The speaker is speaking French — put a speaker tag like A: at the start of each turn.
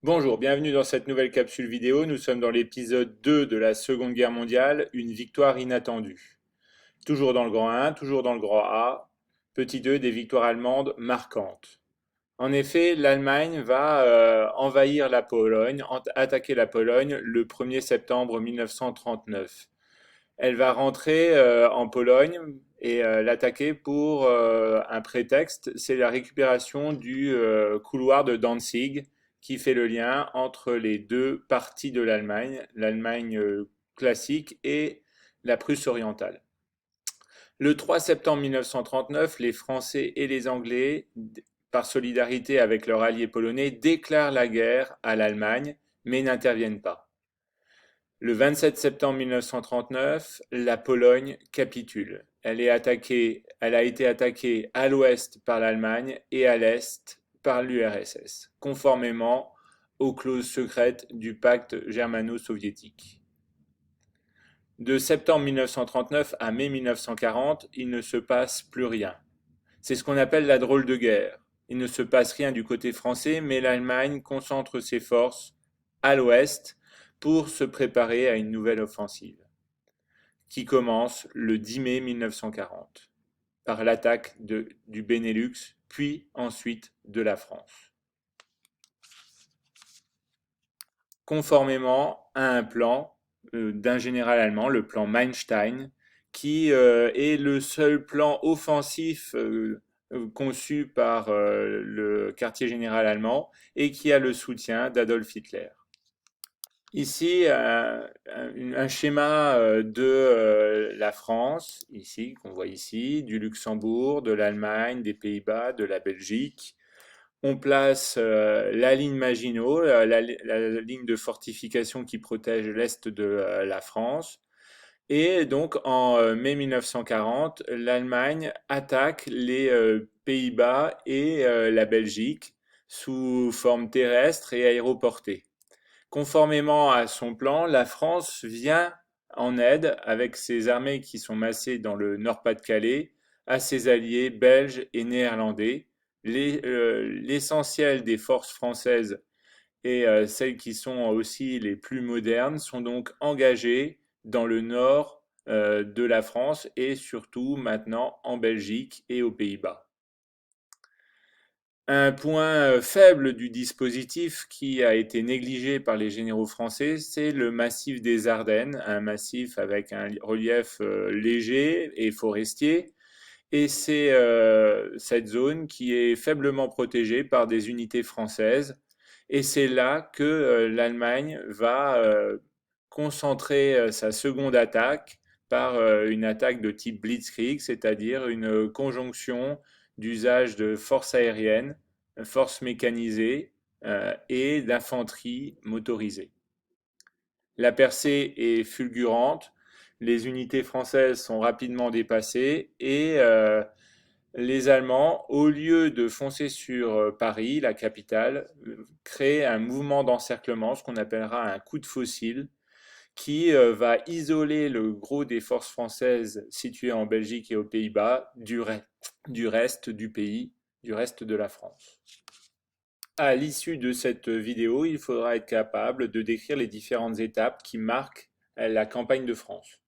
A: Bonjour, bienvenue dans cette nouvelle capsule vidéo. Nous sommes dans l'épisode 2 de la Seconde Guerre mondiale, une victoire inattendue. Toujours dans le grand 1, toujours dans le grand A. Petit 2, des victoires allemandes marquantes. En effet, l'Allemagne va envahir la Pologne, attaquer la Pologne le 1er septembre 1939. Elle va rentrer en Pologne et l'attaquer pour un prétexte, c'est la récupération du couloir de Danzig qui fait le lien entre les deux parties de l'Allemagne, l'Allemagne classique et la Prusse orientale. Le 3 septembre 1939, les Français et les Anglais, par solidarité avec leurs alliés polonais, déclarent la guerre à l'Allemagne, mais n'interviennent pas. Le 27 septembre 1939, la Pologne capitule. Elle a été attaquée à l'ouest par l'Allemagne et à l'est par l'URSS, conformément aux clauses secrètes du pacte germano-soviétique. De septembre 1939 à mai 1940, il ne se passe plus rien. C'est ce qu'on appelle la drôle de guerre. Il ne se passe rien du côté français, mais l'Allemagne concentre ses forces à l'ouest pour se préparer à une nouvelle offensive, qui commence le 10 mai 1940, par l'attaque du Benelux, puis ensuite de la France. Conformément à un plan d'un général allemand, le plan Manstein, qui est le seul plan offensif conçu par le quartier général allemand et qui a le soutien d'Adolf Hitler. Ici, un schéma de la France, ici, qu'on voit ici, du Luxembourg, de l'Allemagne, des Pays-Bas, de la Belgique. On place la ligne Maginot, la ligne de fortification qui protège l'est de la France. Et donc en mai 1940, l'Allemagne attaque les Pays-Bas et la Belgique sous forme terrestre et aéroportée. Conformément à son plan, la France vient en aide avec ses armées qui sont massées dans le Nord-Pas-de-Calais à ses alliés belges et néerlandais. L'essentiel des forces françaises et celles qui sont aussi les plus modernes sont donc engagées dans le nord de la France et surtout maintenant en Belgique et aux Pays-Bas. Un point faible du dispositif qui a été négligé par les généraux français, c'est le massif des Ardennes, un massif avec un relief léger et forestier, et c'est cette zone qui est faiblement protégée par des unités françaises, et c'est là que l'Allemagne va concentrer sa seconde attaque par une attaque de type Blitzkrieg, c'est-à-dire une conjonction d'usage de forces aériennes, forces mécanisées et d'infanterie motorisée. La percée est fulgurante, les unités françaises sont rapidement dépassées et les Allemands, au lieu de foncer sur Paris, la capitale, créent un mouvement d'encerclement, ce qu'on appellera un coup de fossile, qui va isoler le gros des forces françaises situées en Belgique et aux Pays-Bas du reste du pays, du reste de la France. À l'issue de cette vidéo, il faudra être capable de décrire les différentes étapes qui marquent la campagne de France.